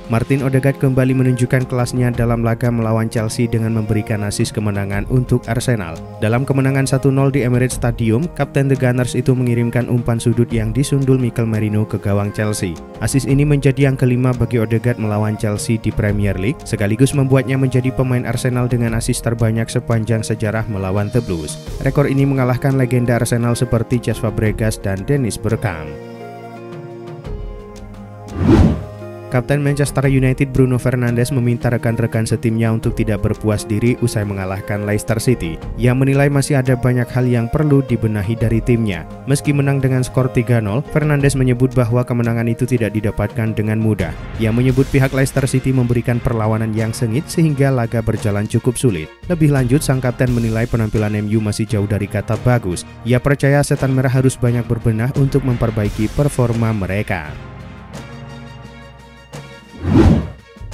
Martin Odegaard kembali menunjukkan kelasnya dalam laga melawan Chelsea dengan memberikan assist kemenangan untuk Arsenal. Dalam kemenangan 1-0 di Emirates Stadium, Kapten The Gunners itu mengirimkan umpan sudut yang disundul Mikel Merino ke gawang Chelsea. Assist ini menjadi yang kelima bagi Odegaard melawan Chelsea di Premier League, sekaligus membuatnya menjadi pemain Arsenal dengan assist terbanyak sepanjang sejarah melawan The Blues. Rekor ini mengalahkan legenda Arsenal seperti Cesc Fabregas dan Dennis Bergkamp. Kapten Manchester United Bruno Fernandes meminta rekan-rekan setimnya untuk tidak berpuas diri usai mengalahkan Leicester City. Ia menilai masih ada banyak hal yang perlu dibenahi dari timnya. Meski menang dengan skor 3-0, Fernandes menyebut bahwa kemenangan itu tidak didapatkan dengan mudah. Ia menyebut pihak Leicester City memberikan perlawanan yang sengit sehingga laga berjalan cukup sulit. Lebih lanjut, sang kapten menilai penampilan MU masih jauh dari kata bagus. Ia percaya Setan Merah harus banyak berbenah untuk memperbaiki performa mereka.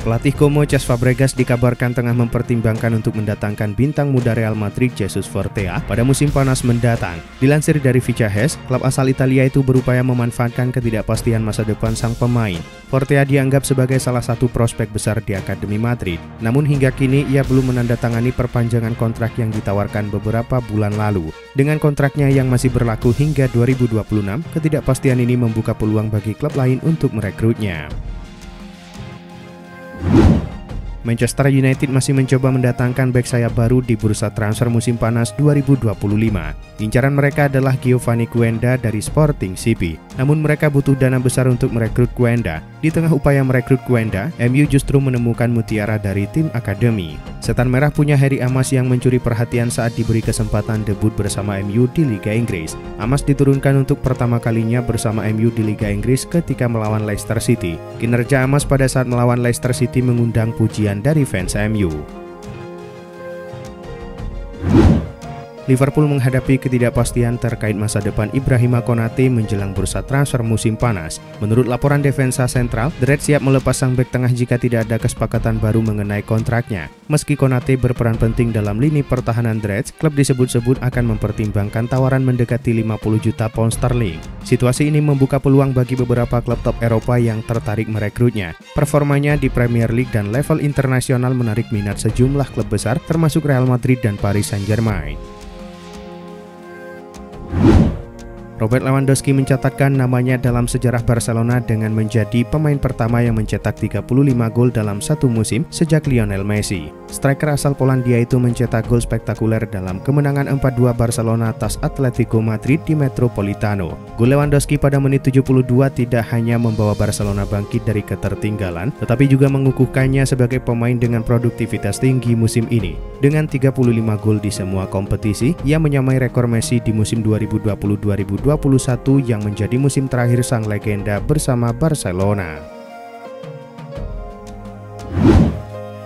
Pelatih Como Cesc Fabregas dikabarkan tengah mempertimbangkan untuk mendatangkan bintang muda Real Madrid Jesus Fortea pada musim panas mendatang. Dilansir dari Vicahes, klub asal Italia itu berupaya memanfaatkan ketidakpastian masa depan sang pemain. Fortea dianggap sebagai salah satu prospek besar di Akademi Madrid. Namun hingga kini ia belum menandatangani perpanjangan kontrak yang ditawarkan beberapa bulan lalu. Dengan kontraknya yang masih berlaku hingga 2026, ketidakpastian ini membuka peluang bagi klub lain untuk merekrutnya. Manchester United masih mencoba mendatangkan bek sayap baru di bursa transfer musim panas 2025. Incaran mereka adalah Giovanni Guenda dari Sporting CP. Namun mereka butuh dana besar untuk merekrut Guenda. Di tengah upaya merekrut Guenda, MU justru menemukan mutiara dari tim akademi. Setan Merah punya Harry Amas yang mencuri perhatian saat diberi kesempatan debut bersama MU di Liga Inggris. Amas diturunkan untuk pertama kalinya bersama MU di Liga Inggris ketika melawan Leicester City. Kinerja Amas pada saat melawan Leicester City mengundang pujian dari fans MU. Liverpool menghadapi ketidakpastian terkait masa depan Ibrahima Konate menjelang bursa transfer musim panas. Menurut laporan Defensa Central, The Reds siap melepas sang bek tengah jika tidak ada kesepakatan baru mengenai kontraknya. Meski Konate berperan penting dalam lini pertahanan The Reds, klub disebut-sebut akan mempertimbangkan tawaran mendekati 50 juta pound sterling. Situasi ini membuka peluang bagi beberapa klub top Eropa yang tertarik merekrutnya. Performanya di Premier League dan level internasional menarik minat sejumlah klub besar termasuk Real Madrid dan Paris Saint-Germain. Robert Lewandowski mencatatkan namanya dalam sejarah Barcelona dengan menjadi pemain pertama yang mencetak 35 gol dalam satu musim sejak Lionel Messi. Striker asal Polandia itu mencetak gol spektakuler dalam kemenangan 4-2 Barcelona atas Atletico Madrid di Metropolitano. Gol Lewandowski pada menit 72 tidak hanya membawa Barcelona bangkit dari ketertinggalan, tetapi juga mengukuhkannya sebagai pemain dengan produktivitas tinggi musim ini. Dengan 35 gol di semua kompetisi, ia menyamai rekor Messi di musim 2020-2021 yang menjadi musim terakhir sang legenda bersama Barcelona.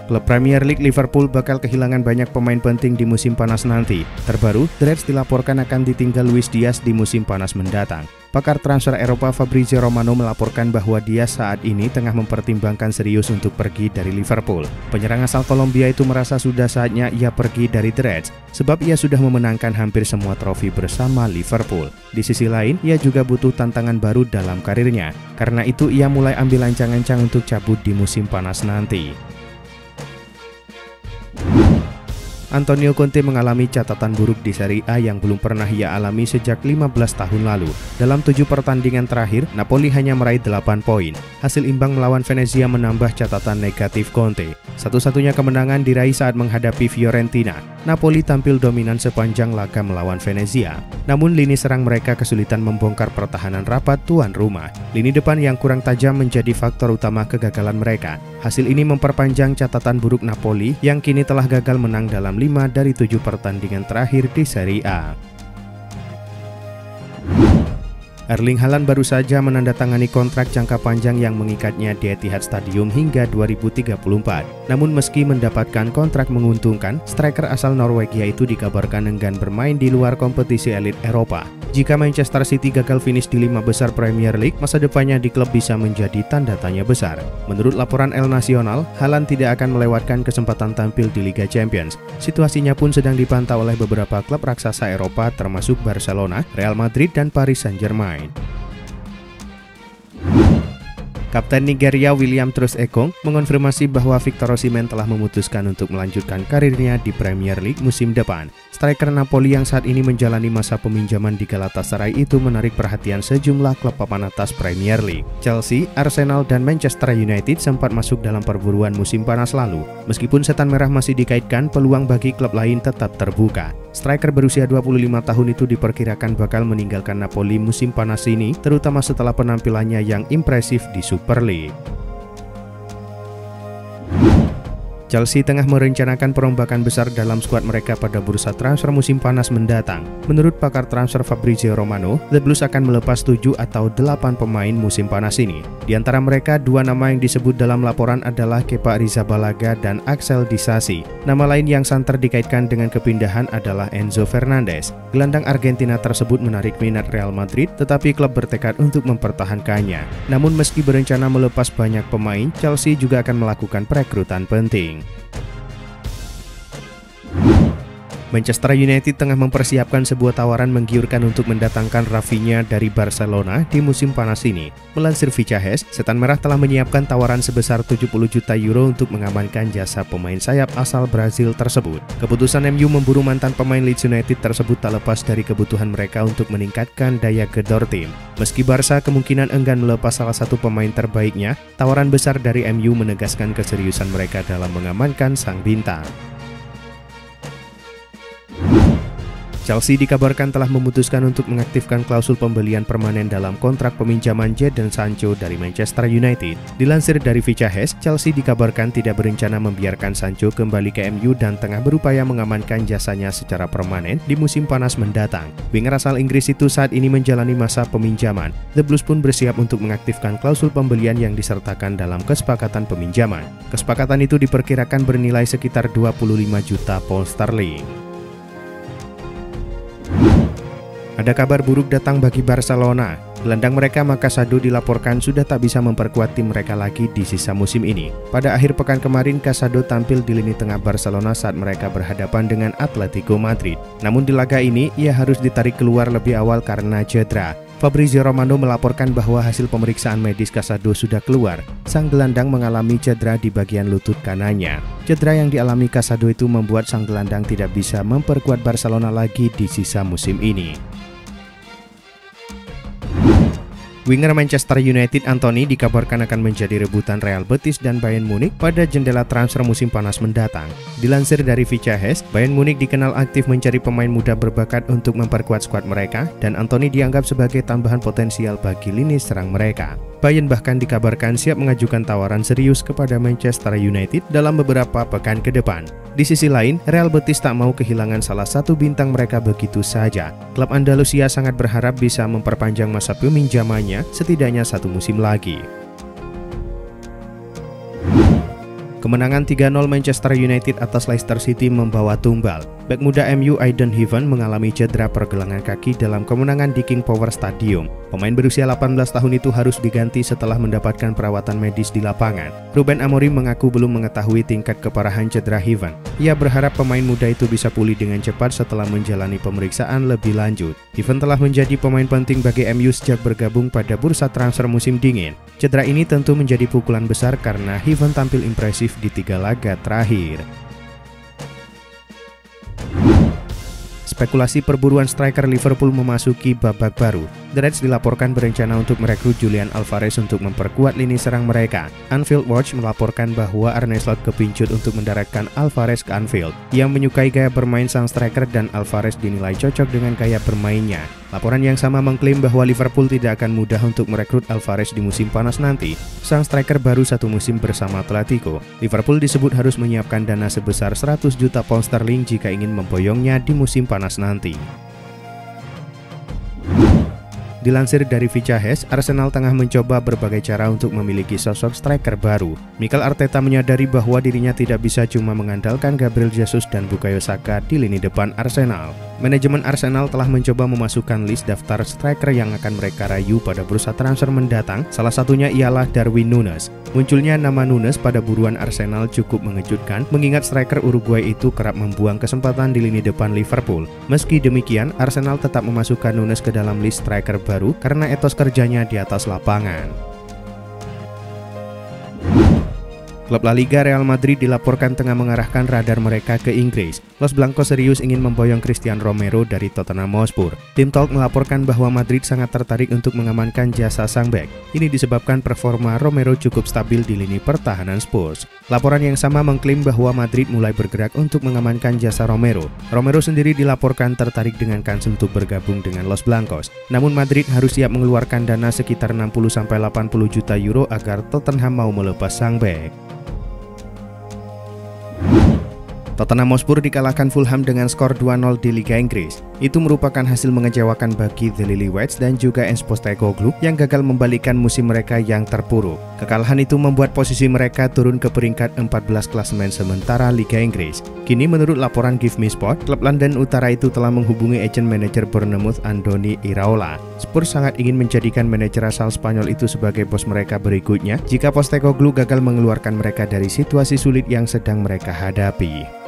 Klub Premier League Liverpool bakal kehilangan banyak pemain penting di musim panas nanti. Terbaru, The Reds dilaporkan akan ditinggal Luis Diaz di musim panas mendatang. Pakar transfer Eropa Fabrizio Romano melaporkan bahwa Diaz saat ini tengah mempertimbangkan serius untuk pergi dari Liverpool. Penyerang asal Kolombia itu merasa sudah saatnya ia pergi dari The Reds, sebab ia sudah memenangkan hampir semua trofi bersama Liverpool. Di sisi lain, ia juga butuh tantangan baru dalam karirnya. Karena itu, ia mulai ambil ancang-ancang untuk cabut di musim panas nanti. Antonio Conte mengalami catatan buruk di Serie A yang belum pernah ia alami sejak 15 tahun lalu. Dalam 7 pertandingan terakhir, Napoli hanya meraih 8 poin. Hasil imbang melawan Venezia menambah catatan negatif Conte. Satu-satunya kemenangan diraih saat menghadapi Fiorentina. Napoli tampil dominan sepanjang laga melawan Venezia. Namun lini serang mereka kesulitan membongkar pertahanan rapat tuan rumah. Lini depan yang kurang tajam menjadi faktor utama kegagalan mereka. Hasil ini memperpanjang catatan buruk Napoli yang kini telah gagal menang dalam 5 dari 7 pertandingan terakhir di Serie A. Erling Haaland baru saja menandatangani kontrak jangka panjang yang mengikatnya di Etihad Stadium hingga 2034. Namun meski mendapatkan kontrak menguntungkan, striker asal Norwegia itu dikabarkan enggan bermain di luar kompetisi elit Eropa. Jika Manchester City gagal finish di 5 besar Premier League, masa depannya di klub bisa menjadi tanda tanya besar. Menurut laporan El Nacional, Haaland tidak akan melewatkan kesempatan tampil di Liga Champions. Situasinya pun sedang dipantau oleh beberapa klub raksasa Eropa termasuk Barcelona, Real Madrid, dan Paris Saint-Germain. Kapten Nigeria William Troost-Ekong mengonfirmasi bahwa Victor Osimhen telah memutuskan untuk melanjutkan karirnya di Premier League musim depan. Striker Napoli yang saat ini menjalani masa peminjaman di Galatasaray itu menarik perhatian sejumlah klub papan atas Premier League. Chelsea, Arsenal, dan Manchester United sempat masuk dalam perburuan musim panas lalu. Meskipun setan merah masih dikaitkan, peluang bagi klub lain tetap terbuka. Striker berusia 25 tahun itu diperkirakan bakal meninggalkan Napoli musim panas ini, terutama setelah penampilannya yang impresif di Super League. Chelsea tengah merencanakan perombakan besar dalam skuad mereka pada bursa transfer musim panas mendatang. Menurut pakar transfer Fabrizio Romano, The Blues akan melepas 7 atau 8 pemain musim panas ini. Di antara mereka, 2 nama yang disebut dalam laporan adalah Kepa Arrizabalaga dan Axel Disasi. Nama lain yang santer dikaitkan dengan kepindahan adalah Enzo Fernandez. Gelandang Argentina tersebut menarik minat Real Madrid, tetapi klub bertekad untuk mempertahankannya. Namun meski berencana melepas banyak pemain, Chelsea juga akan melakukan perekrutan penting. Manchester United tengah mempersiapkan sebuah tawaran menggiurkan untuk mendatangkan Rafinha dari Barcelona di musim panas ini. Melansir Vicahes, Setan Merah telah menyiapkan tawaran sebesar 70 juta euro untuk mengamankan jasa pemain sayap asal Brazil tersebut. Keputusan MU memburu mantan pemain Leeds United tersebut tak lepas dari kebutuhan mereka untuk meningkatkan daya gedor tim. Meski Barca kemungkinan enggan melepas salah satu pemain terbaiknya, tawaran besar dari MU menegaskan keseriusan mereka dalam mengamankan sang bintang. Chelsea dikabarkan telah memutuskan untuk mengaktifkan klausul pembelian permanen dalam kontrak peminjaman Jadon Sancho dari Manchester United. Dilansir dari Vicahes, Chelsea dikabarkan tidak berencana membiarkan Sancho kembali ke MU dan tengah berupaya mengamankan jasanya secara permanen di musim panas mendatang. Winger asal Inggris itu saat ini menjalani masa peminjaman. The Blues pun bersiap untuk mengaktifkan klausul pembelian yang disertakan dalam kesepakatan peminjaman. Kesepakatan itu diperkirakan bernilai sekitar 25 juta pound sterling. Ada kabar buruk datang bagi Barcelona. Gelandang mereka Casado dilaporkan sudah tak bisa memperkuat tim mereka lagi di sisa musim ini. Pada akhir pekan kemarin, Casado tampil di lini tengah Barcelona saat mereka berhadapan dengan Atletico Madrid. Namun di laga ini, ia harus ditarik keluar lebih awal karena cedera. Fabrizio Romano melaporkan bahwa hasil pemeriksaan medis Casado sudah keluar. Sang gelandang mengalami cedera di bagian lutut kanannya. Cedera yang dialami Casado itu membuat sang gelandang tidak bisa memperkuat Barcelona lagi di sisa musim ini. Winger Manchester United Anthony dikabarkan akan menjadi rebutan Real Betis dan Bayern Munich pada jendela transfer musim panas mendatang. Dilansir dari Vicahes, Bayern Munich dikenal aktif mencari pemain muda berbakat untuk memperkuat skuad mereka, dan Anthony dianggap sebagai tambahan potensial bagi lini serang mereka. Bayern bahkan dikabarkan siap mengajukan tawaran serius kepada Manchester United dalam beberapa pekan ke depan. Di sisi lain, Real Betis tak mau kehilangan salah satu bintang mereka begitu saja. Klub Andalusia sangat berharap bisa memperpanjang masa peminjamannya setidaknya 1 musim lagi. Kemenangan 3-0 Manchester United atas Leicester City membawa tumbal. Bek muda MU Aiden Heaven mengalami cedera pergelangan kaki dalam kemenangan di King Power Stadium. Pemain berusia 18 tahun itu harus diganti setelah mendapatkan perawatan medis di lapangan. Ruben Amorim mengaku belum mengetahui tingkat keparahan cedera Heaven. Ia berharap pemain muda itu bisa pulih dengan cepat setelah menjalani pemeriksaan lebih lanjut. Heaven telah menjadi pemain penting bagi MU sejak bergabung pada bursa transfer musim dingin. Cedera ini tentu menjadi pukulan besar karena Heaven tampil impresif di 3 laga terakhir. Spekulasi perburuan striker Liverpool memasuki babak baru. The Reds dilaporkan berencana untuk merekrut Julian Alvarez untuk memperkuat lini serang mereka. Anfield Watch melaporkan bahwa Arne Slot kepincut untuk mendaratkan Alvarez ke Anfield. Ia menyukai gaya bermain sang striker dan Alvarez dinilai cocok dengan gaya bermainnya. Laporan yang sama mengklaim bahwa Liverpool tidak akan mudah untuk merekrut Alvarez di musim panas nanti. Sang striker baru 1 musim bersama Atletico. Liverpool disebut harus menyiapkan dana sebesar 100 juta pound sterling jika ingin memboyongnya di musim panas nanti. Dilansir dari Vicahes, Arsenal tengah mencoba berbagai cara untuk memiliki sosok striker baru. Mikel Arteta menyadari bahwa dirinya tidak bisa cuma mengandalkan Gabriel Jesus dan Bukayo Saka di lini depan Arsenal. Manajemen Arsenal telah mencoba memasukkan list daftar striker yang akan mereka rayu pada bursa transfer mendatang, salah satunya ialah Darwin Núñez. Munculnya nama Núñez pada buruan Arsenal cukup mengejutkan, mengingat striker Uruguay itu kerap membuang kesempatan di lini depan Liverpool. Meski demikian, Arsenal tetap memasukkan Núñez ke dalam list striker baru karena etos kerjanya di atas lapangan. Klub La Liga Real Madrid dilaporkan tengah mengarahkan radar mereka ke Inggris. Los Blancos serius ingin memboyong Cristiano Romero dari Tottenham Hotspur. Tim Talk melaporkan bahwa Madrid sangat tertarik untuk mengamankan jasa sang bek. Ini disebabkan performa Romero cukup stabil di lini pertahanan Spurs. Laporan yang sama mengklaim bahwa Madrid mulai bergerak untuk mengamankan jasa Romero. Romero sendiri dilaporkan tertarik dengan kans untuk bergabung dengan Los Blancos. Namun Madrid harus siap mengeluarkan dana sekitar 60-80 juta euro agar Tottenham mau melepas sang bek. Tottenham Hotspur dikalahkan Fulham dengan skor 2-0 di Liga Inggris. Itu merupakan hasil mengecewakan bagi The Lilywhits dan juga Ange Postecoglou yang gagal membalikkan musim mereka yang terpuruk. Kekalahan itu membuat posisi mereka turun ke peringkat 14 klasemen sementara Liga Inggris. Kini menurut laporan Give Me Sport, klub London Utara itu telah menghubungi agent manajer Bournemouth Andoni Iraola. Spurs sangat ingin menjadikan manajer asal Spanyol itu sebagai bos mereka berikutnya jika Postecoglou gagal mengeluarkan mereka dari situasi sulit yang sedang mereka hadapi.